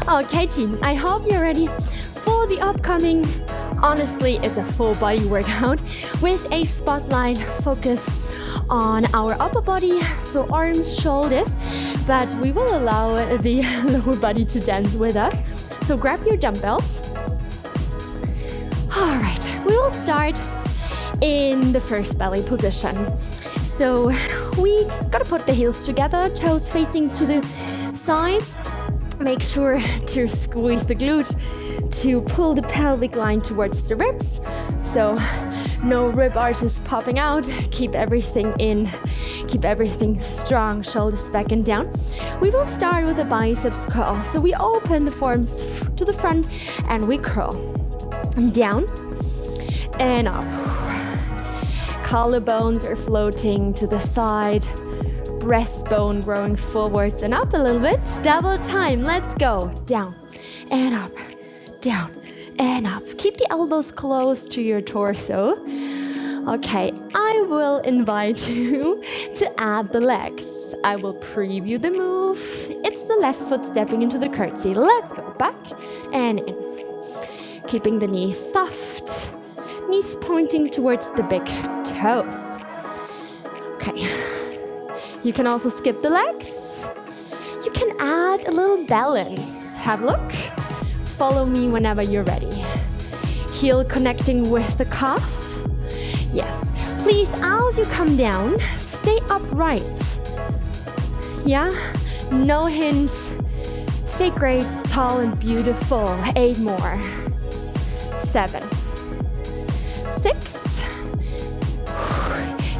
Okay, team, I hope you're ready for the upcoming, honestly, it's a full body workout with a spotlight focus on our upper body, so arms, shoulders, but we will allow the lower body to dance with us. So grab your dumbbells. All right, we will start in the first belly position. So we gotta put the heels together, toes facing to the sides. Make sure to squeeze the glutes to pull the pelvic line towards the ribs. So no rib arches popping out. Keep everything in. Keep everything strong. Shoulders back and down. We will start with a biceps curl. So we open the forearms to the front and we curl. Down and up. Collarbones are floating to the side. Breastbone growing forwards and up a little bit. Double time. Let's go. Down and up. Down and up. Keep the elbows close to your torso. Okay, I will invite you to add the legs. I will preview the move. It's the left foot stepping into the curtsy. Let's go. Back and in. Keeping the knees soft. Knees pointing towards the big toes. Okay. You can also skip the legs. You can add a little balance. Have a look. Follow me whenever you're ready. Heel connecting with the calf. Yes. Please, as you come down, stay upright. Yeah? No hinge. Stay great, tall and beautiful. 8 more. 7. 6.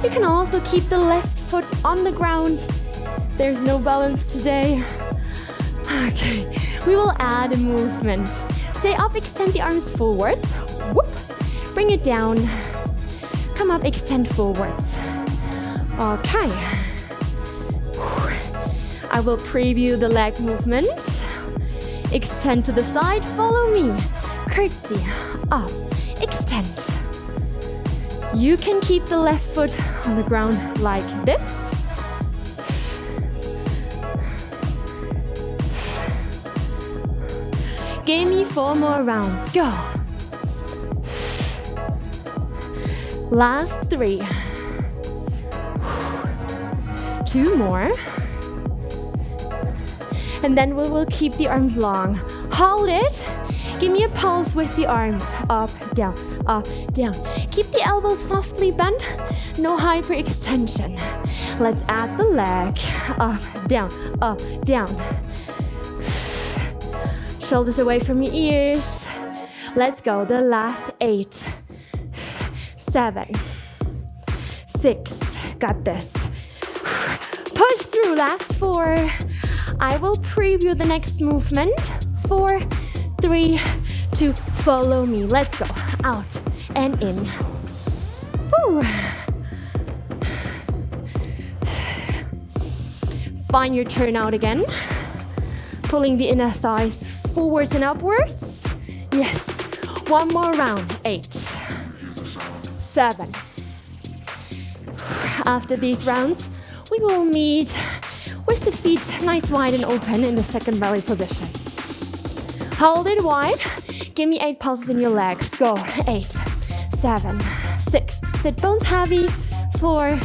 You can also keep the left foot on the ground. There's no balance today. Okay, we will add a movement. Stay up, extend the arms forwards. Whoop. Bring it down. Come up, extend forwards. Okay. I will preview the leg movement. Extend to the side, follow me. Curtsy, up, extend. You can keep the left foot on the ground like this. Give me 4 more rounds. Go. Last 3. 2 more. And then we will keep the arms long. Hold it. Give me a pulse with the arms. Up, down, up, down. Keep the elbows softly bent. No hyperextension. Let's add the leg. Up, down, up, down. Shoulders away from your ears. Let's go. The last 8. 7. 6. Got this. Push through. Last 4. I will preview the next movement. 4, 3, 2, follow me. Let's go. Out and in. Woo. Find your turnout again. Pulling the inner thighs forwards and upwards. Yes. 1 more round. 8. 7. After these rounds, we will meet with the feet nice wide and open in the second belly position. Hold it wide. Give me 8 pulses in your legs. Go. 8, 7, 6. Sit bones heavy. 4,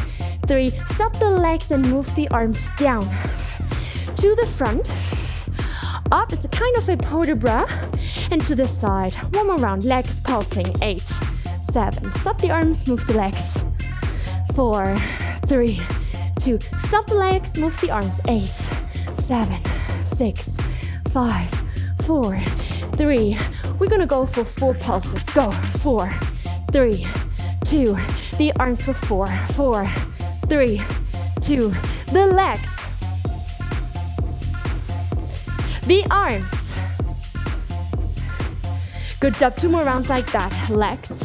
3. Stop the legs and move the arms down. To the front. Up. It's a kind of a port de bras. And to the side. 1 more round. Legs pulsing. 8, 7. Stop the arms. Move the legs. 4, 3, 2. Stop the legs. Move the arms. 8, 7, 6, 5, 4, 3. We're gonna go for 4 pulses. Go. 4, 3, 2. The arms for 4, 4, 3, 2. The legs. The arms. Good job. 2 more rounds like that. Legs.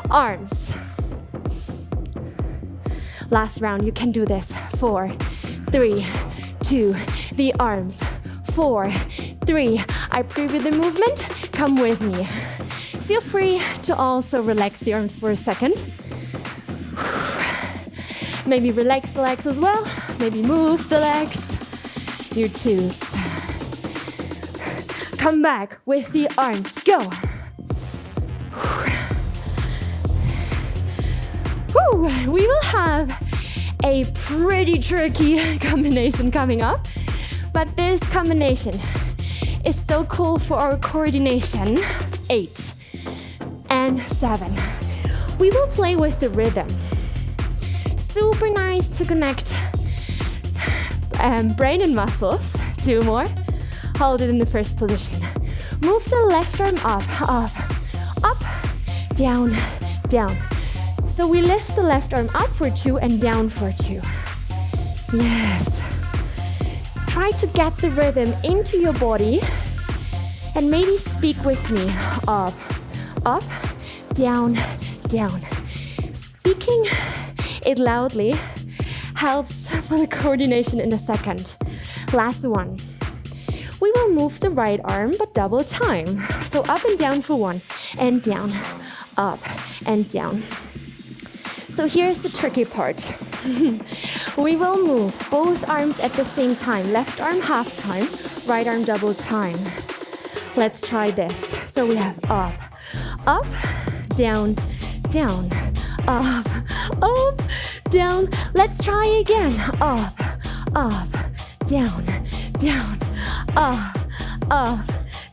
Arms. Last round. You can do this. 4, 3, 2. The arms. 4, 3. I preview the movement. Come with me. Feel free to also relax the arms for a second. Maybe relax the legs as well. Maybe move the legs. you choose. Come back with the arms. Go. Whew. We will have a pretty tricky combination coming up, but this combination is so cool for our coordination. 8 and 7. We will play with the rhythm. Super nice to connect brain and muscles. 2 more. Hold it in the first position. Move the left arm up, up, up, down, down. So we lift the left arm up for 2 and down for 2. Yes. Try to get the rhythm into your body and maybe speak with me. Up, up, down, down. Speaking it loudly helps for the coordination in a second. Last one. We will move the right arm, but double time. So up and down for 1, and down, up and down. So here's the tricky part. We will move both arms at the same time. Left arm half time, right arm double time. Let's try this. So we have up, up, down, down, up, up, down. Let's try again. Up, up, down, down, up, up,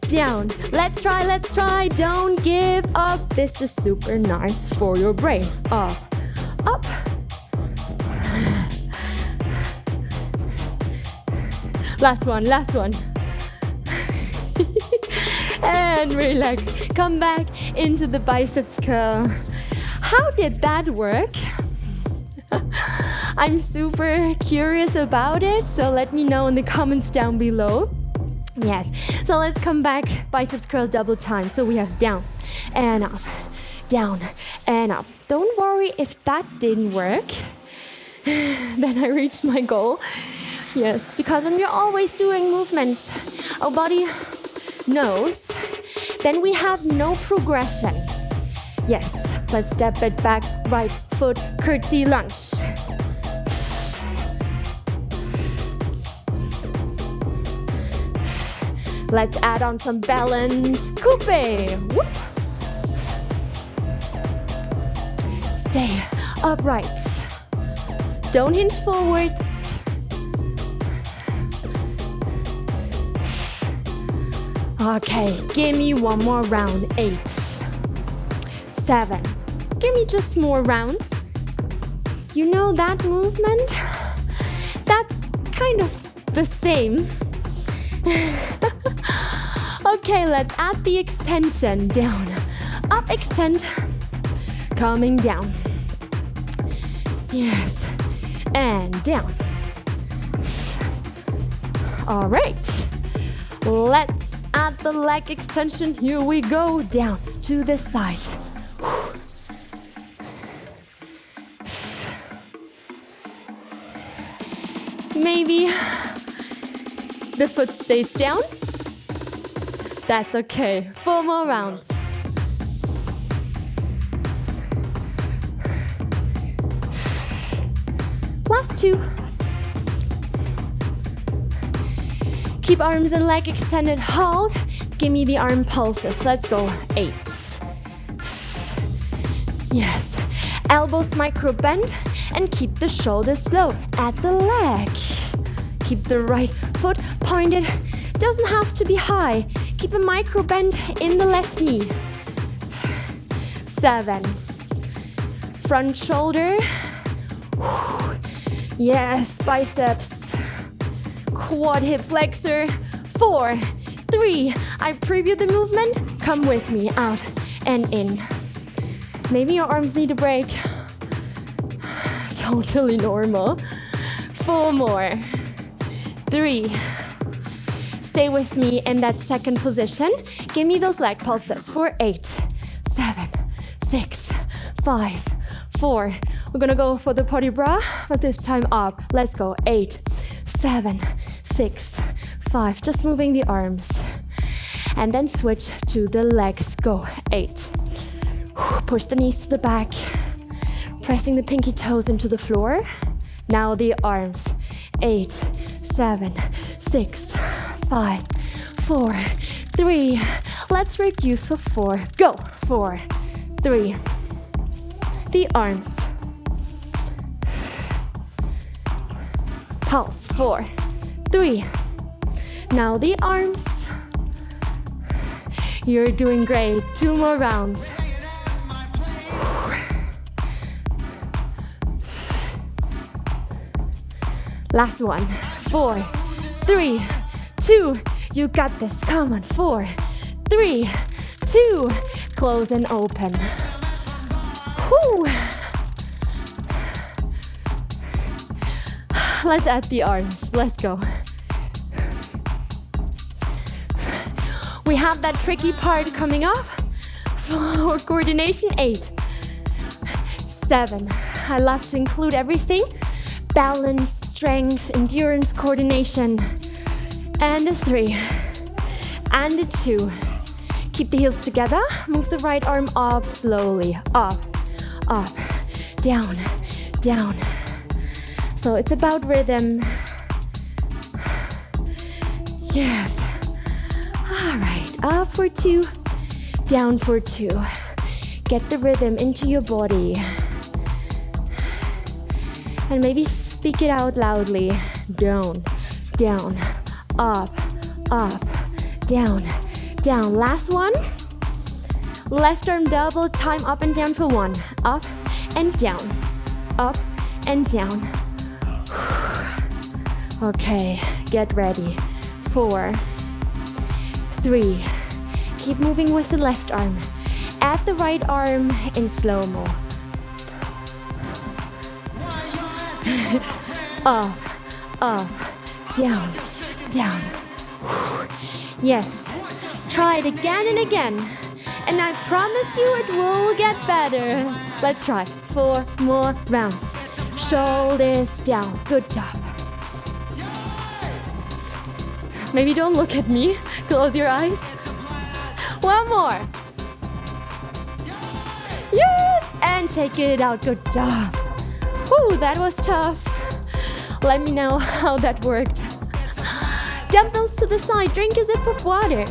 down. Let's try. Don't give up. This is super nice for your brain. Up, up. Last one. And relax. Come back into the biceps curl. How did that work? I'm super curious about it, so let me know in the comments down below. Yes, so let's come back, biceps curl double time. So we have down and up, down and up. Don't worry if that didn't work, then I reached my goal. Yes, because when we're always doing movements our body knows, then we have no progression. Yes, let's step it back, right foot, curtsy lunge. Let's add on some balance, coupe. Whoop. Stay upright. Don't hinge forwards. Okay, give me one more round. 8, 7. Give me just more rounds. You know that movement? That's kind of the same. Okay, let's add the extension. Down, up, extend, coming down. Yes, and down. All right, let's add the leg extension. Here we go, down to the side. Maybe the foot stays down. That's okay. 4 more rounds. Last 2. Keep arms and leg extended. Hold. Give me the arm pulses. Let's go. 8. Yes. Elbows micro bend and keep the shoulders low at the leg. Keep the right foot pointed. Doesn't have to be high. Keep a micro bend in the left knee. 7. Front shoulder. Yes, biceps. Quad hip flexor. 4, 3. I preview the movement. Come with me. Out and in. Maybe your arms need a break. Totally normal. 4 more. 3. Stay with me in that second position. Give me those leg pulses for 8, 7, 6, 5, 4. We're gonna go for the potty bra, but this time up. Let's go. 8, 7, 6, 5. Just moving the arms. And then switch to the legs. Go. 8. Push the knees to the back. Pressing the pinky toes into the floor. Now the arms. 8, 7, 6, 6, 5, 4, 3. Let's reduce for 4. Go. 4, 3. The arms. Pulse. 4, 3. Now the arms. You're doing great. 2 more rounds. Last one. 4, 3, 2. You got this. Come on. 4, 3, 2. Close and open. Whew. Let's add the arms. Let's go. We have that tricky part coming up for coordination. 8, 7. I love to include everything. Balance, strength, endurance, coordination. And a 3. And a 2. Keep the heels together. Move the right arm up slowly. Up, up, down, down. So it's about rhythm. Yes. All right. Up for 2. Down for 2. Get the rhythm into your body. And maybe speak it out loudly. Down, down, up, up, down, down. Last one. Left arm double time up and down for 1. Up and down. Up and down. Okay, get ready. 4, 3. Keep moving with the left arm. Add the right arm in slow-mo. Up, up, down, down. Yes, try it again and again. And I promise you it will get better. Let's try 4 more rounds. Shoulders down. Good job. Maybe don't look at me. Close your eyes. 1 more. Yes, and shake it out. Good job. Whew, that was tough. Let me know how that worked. Dumbbells to the side. Drink a sip of water.